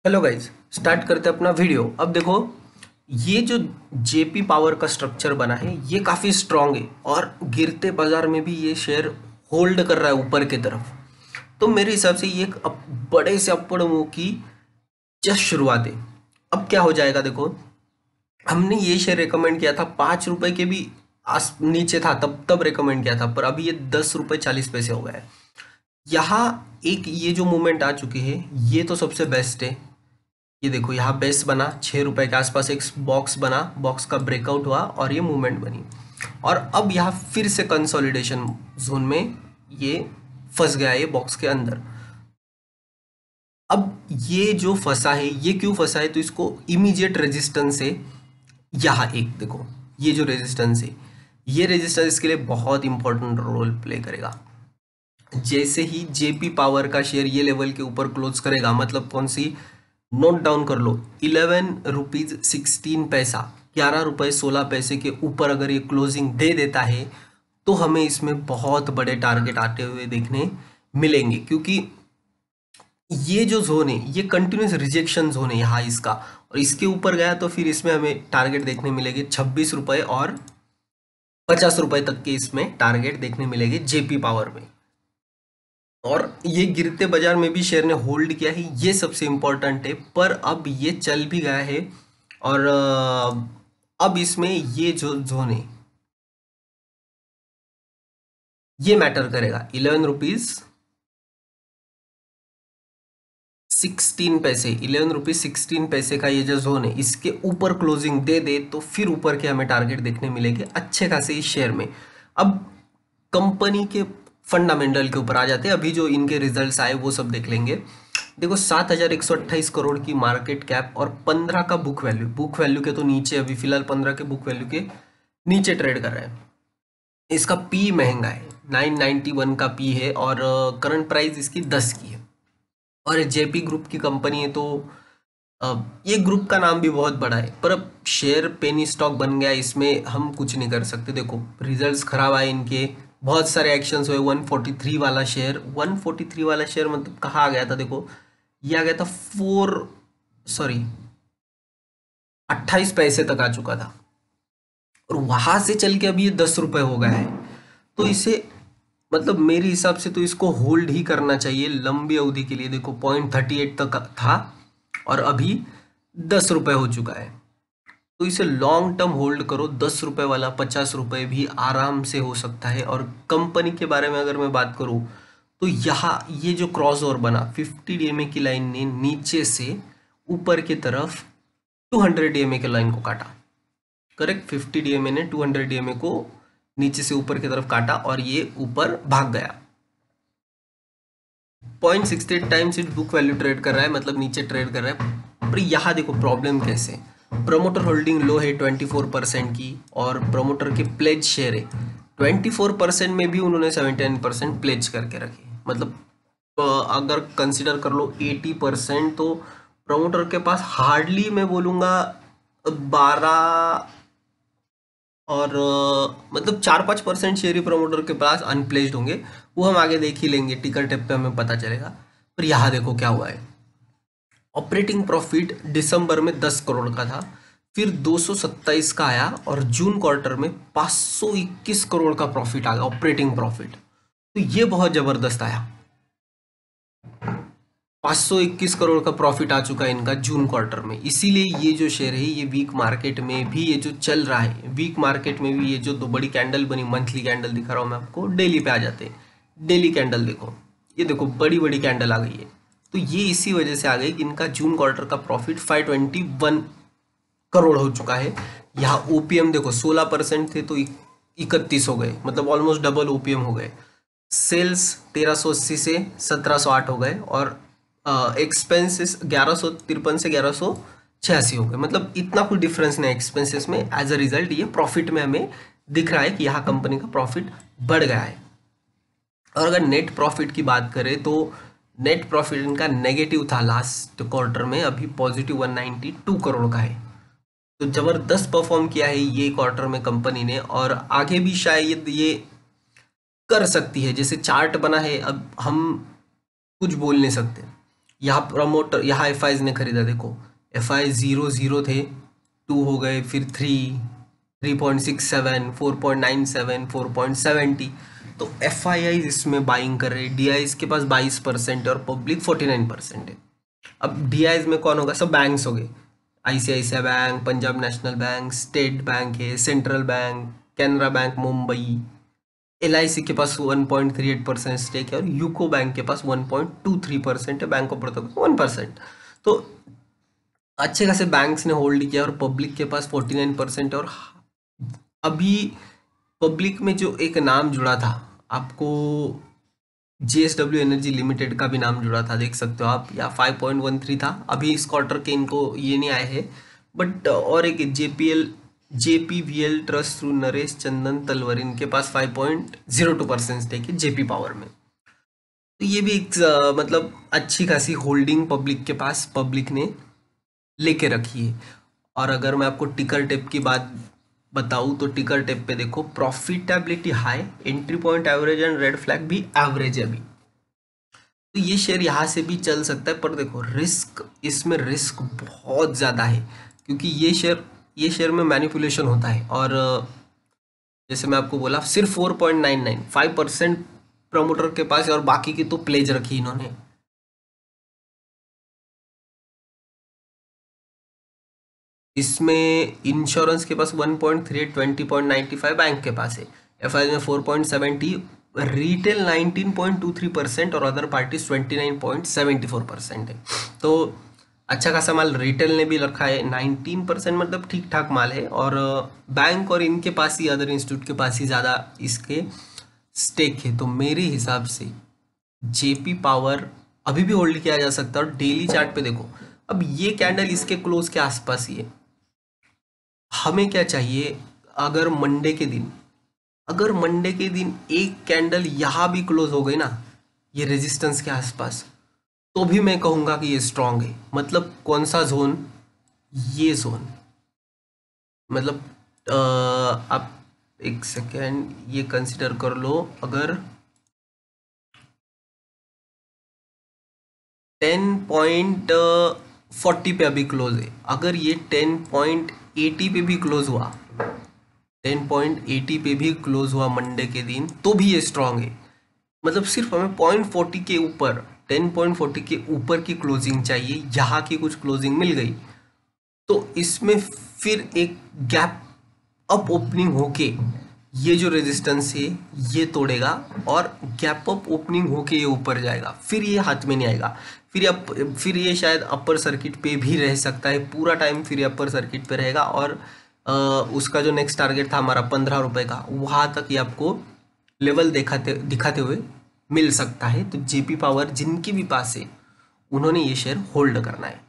Hello guys, start करते हैं अपना वीडियो। अब देखो, ये जो जेपी पावर का स्ट्रक्चर बना है ये काफ़ी स्ट्रांग है और गिरते बाजार में भी ये शेयर होल्ड कर रहा है ऊपर की तरफ। तो मेरे हिसाब से ये एक बड़े से अपवर्ड मूव की जस्ट शुरुआत है। अब क्या हो जाएगा देखो, हमने ये शेयर रेकमेंड किया था 5 रुपए के भी आस नीचे था, तब रिकमेंड किया था, पर अभी ये 10 रुपए 40 पैसे हो गया है। यहाँ एक ये जो मूवमेंट आ चुकी है ये तो सबसे बेस्ट है। ये देखो, यहाँ बेस बना 6 रुपए के आसपास, एक बॉक्स बना, बॉक्स का ब्रेकआउट हुआ और ये मूवमेंट बनी। और अब यहाँ फिर से कंसोलिडेशन जोन में ये फंस गया है, ये बॉक्स के अंदर। अब ये जो फंसा है, ये क्यों फंसा है, तो इसको इमीडिएट रेजिस्टेंस है। यहाँ एक देखो, ये जो रेजिस्टेंस है, ये रेजिस्टेंस इसके लिए बहुत इंपॉर्टेंट रोल प्ले करेगा। जैसे ही जेपी पावर का शेयर ये लेवल के ऊपर क्लोज करेगा, मतलब कौन सी, नोट डाउन कर लो, 11 रुपीज 16 पैसा, 11 रुपए 16 पैसे के ऊपर अगर ये क्लोजिंग दे देता है तो हमें इसमें बहुत बड़े टारगेट आते हुए देखने मिलेंगे। क्योंकि ये जो जोन है ये कंटिन्यूस रिजेक्शन जोन है यहाँ इसका, और इसके ऊपर गया तो फिर इसमें हमें टारगेट देखने मिलेंगे 26 रुपए और 50 रुपए तक के, इसमें टारगेट देखने मिलेंगे जेपी पावर में। और ये गिरते बाजार में भी शेयर ने होल्ड किया है, ये सबसे इम्पोर्टेंट है। पर अब ये चल भी गया है और अब इसमें ये जो जोन है ये मैटर करेगा। 11 रुपीज 16 पैसे, 11 रुपीज 16 पैसे का ये जो जोन है, इसके ऊपर क्लोजिंग दे दे तो फिर ऊपर के हमें टारगेट देखने मिलेंगे अच्छे खासे इस शेयर में। अब कंपनी के फंडामेंटल के ऊपर आ जाते हैं। अभी जो इनके रिजल्ट्स आए वो सब देख लेंगे। देखो, 7,128 करोड़ की मार्केट कैप और 15 का बुक वैल्यू के तो नीचे, अभी फिलहाल 15 के बुक वैल्यू के नीचे ट्रेड कर रहा है। इसका पी महंगा है, 991 का पी है और करंट प्राइस इसकी 10 की है। और जेपी ग्रुप की कंपनी है, तो ये ग्रुप का नाम भी बहुत बड़ा है। पर अब शेयर पेनी स्टॉक बन गया, इसमें हम कुछ नहीं कर सकते। देखो, रिजल्ट्स खराब आए इनके, बहुत सारे एक्शंस हुए। 143 वाला शेयर, 143 वाला शेयर मतलब कहाँ आ गया था, देखो ये आ गया था 28 पैसे तक आ चुका था, और वहां से चल के अभी ये 10 रुपए हो गया है। तो इसे, मतलब मेरे हिसाब से तो इसको होल्ड ही करना चाहिए लंबी अवधि के लिए। देखो, 0.38 तक था और अभी 10 रुपए हो चुका है, तो इसे लॉन्ग टर्म होल्ड करो। 10 रुपए वाला 50 रुपए भी आराम से हो सकता है। और कंपनी के बारे में अगर मैं बात करूं, तो यहाँ ये जो क्रॉस ओवर बना 50 डीएमए की लाइन ने नीचे से ऊपर की तरफ 200 डीएमए की लाइन को काटा। करेक्ट, 50 डीएमए ने 200 डीएमए को नीचे से ऊपर की तरफ काटा और ये ऊपर भाग गया। 0.68 times it book value trade कर रहा है, मतलब नीचे ट्रेड कर रहा है। पर यहाँ देखो प्रॉब्लम कैसे, प्रमोटर होल्डिंग लो है 24% की, और प्रमोटर के प्लेज शेयर है 24% में भी उन्होंने 79% प्लेज करके रखे। मतलब अगर कंसिडर कर लो 80%, तो प्रमोटर के पास हार्डली मैं बोलूँगा 12 और मतलब 4-5% शेयर ही प्रमोटर के पास अनप्लेस्ड होंगे। वो हम आगे देख ही लेंगे, टिकर टेप पे हमें पता चलेगा। पर यहाँ देखो क्या हुआ है, ऑपरेटिंग प्रॉफिट दिसंबर में 10 करोड़ का था, फिर 227 का आया, और जून क्वार्टर में 521 करोड़ का प्रॉफिट आ गया, ऑपरेटिंग प्रॉफिट। तो ये बहुत जबरदस्त आया, 521 करोड़ का प्रॉफिट आ चुका है इनका जून क्वार्टर में। इसीलिए ये जो शेयर है ये वीक मार्केट में भी, ये जो चल रहा है वीक मार्केट में भी, ये जो दो बड़ी कैंडल बनी, मंथली कैंडल दिखा रहा हूँ मैं आपको, डेली पे आ जाते हैं। डेली कैंडल देखो, ये देखो बड़ी बड़ी कैंडल आ गई है। तो ये इसी वजह से आ गई कि इनका जून क्वार्टर का प्रॉफिट 521 करोड़ हो चुका है। यहाँ ओपीएम देखो 16% थे तो 31 हो गए, मतलब ऑलमोस्ट डबल ओपीएम हो गए। सेल्स 1380 से 1708 हो गए, और एक्सपेंसेस 1153 से 1186 हो गए। मतलब इतना कोई डिफरेंस नहीं एक्सपेंसेस में। एज अ रिजल्ट ये प्रॉफिट में हमें दिख रहा है कि यहाँ कंपनी का प्रॉफिट बढ़ गया है। और अगर नेट प्रॉफिट की बात करें तो नेट प्रॉफिट इनका नेगेटिव था लास्ट क्वार्टर में, अभी पॉजिटिव 192 करोड़ का है। तो जबरदस्त परफॉर्म किया है ये क्वार्टर में कंपनी ने, और आगे भी शायद ये कर सकती है। जैसे चार्ट बना है, अब हम कुछ बोल नहीं सकते। यहाँ प्रमोटर, यहाँ एफ ने खरीदा, देखो एफ आई 0 थे, 2 हो गए, फिर 3, 3.67, 4.97, 4.70। तो एफ आई इसमें बाइंग कर रहे हैं। डी आई के पास 22% है और पब्लिक 49% है। अब डी आई में कौन होगा? सब बैंक्स हो गए, ICICI bank, Punjab national bank, state bank है, central bank, Canara bank Mumbai, LIC के पास 1.38% स्टेक है और यूको बैंक के पास 1.23% है, बैंक ऑफ बड़ौदा 1%। तो अच्छे खासे बैंक्स ने होल्ड किया और पब्लिक के पास 49% है। और अभी पब्लिक में जो एक नाम जुड़ा था, आपको जेएसडब्ल्यू एनर्जी लिमिटेड का भी नाम जुड़ा था, देख सकते हो आप, या 5.13 था। अभी इस क्वार्टर के इनको ये नहीं आए हैं, बट और एक जेपीवीएल ट्रस्ट थ्रू नरेश चंदन तलवर, इनके पास 5.02% स्टेक है जेपी पावर में। तो ये भी एक मतलब अच्छी खासी होल्डिंग पब्लिक के पास, पब्लिक ने लेके रखी है। और अगर मैं आपको टिकर टेप की बात बताऊं तो टिकर टेप पे देखो, profitability high, entry point average and red flag भी एवरेज है अभी। तो ये शेयर यहाँ से भी चल सकता है, पर देखो रिस्क, इसमें रिस्क बहुत ज़्यादा है, क्योंकि ये शेयर में मैनिपुलेशन होता है। और जैसे मैं आपको बोला, सिर्फ 4.99 प्रमोटर के पास है और बाकी की तो प्लेज रखी इन्होंने। इसमें इंश्योरेंस के पास 1.38, 20.95 बैंक के पास है, एफआई में 4.70, रिटेल 19.23% और अदर पार्टीज 29.74% है। तो अच्छा खासा माल रिटेल ने भी रखा है, 19%, मतलब ठीक ठाक माल है। और बैंक और इनके पास ही, अदर इंस्टीट्यूट के पास ही ज़्यादा इसके स्टेक है। तो मेरे हिसाब से जेपी पावर अभी भी होल्ड किया जा सकता है। और डेली चार्ट पे देखो, अब ये कैंडल इसके क्लोज के आसपास ही है। हमें क्या चाहिए? अगर मंडे के दिन एक कैंडल यहाँ भी क्लोज हो गई ना, ये रेजिस्टेंस के आसपास, तो भी मैं कहूँगा कि ये स्ट्रांग है। मतलब कौन सा जोन? ये जोन, मतलब आप एक सेकेंड ये कंसिडर कर लो, अगर 10.40 पे अभी क्लोज है, अगर ये 10.80 पे भी क्लोज हुआ, 10.80 पे भी क्लोज हुआ मंडे के दिन, तो भी ये स्ट्रांग है। मतलब सिर्फ हमें 0.40 के ऊपर, 10.40 के ऊपर की क्लोजिंग चाहिए। यहाँ की कुछ क्लोजिंग मिल गई तो इसमें फिर एक गैप अप ओपनिंग होके ये जो रेजिस्टेंस है ये तोड़ेगा और गैप अप ओपनिंग होके ये ऊपर जाएगा, फिर ये हाथ में नहीं आएगा। फिर ये शायद अपर सर्किट पे भी रह सकता है पूरा टाइम, फिर ये अपर सर्किट पे रहेगा। और उसका जो नेक्स्ट टारगेट था हमारा 15 रुपये का, वहाँ तक ये आपको लेवल दिखाते हुए मिल सकता है। तो जेपी पावर जिनके भी पास है, उन्होंने ये शेयर होल्ड करना है।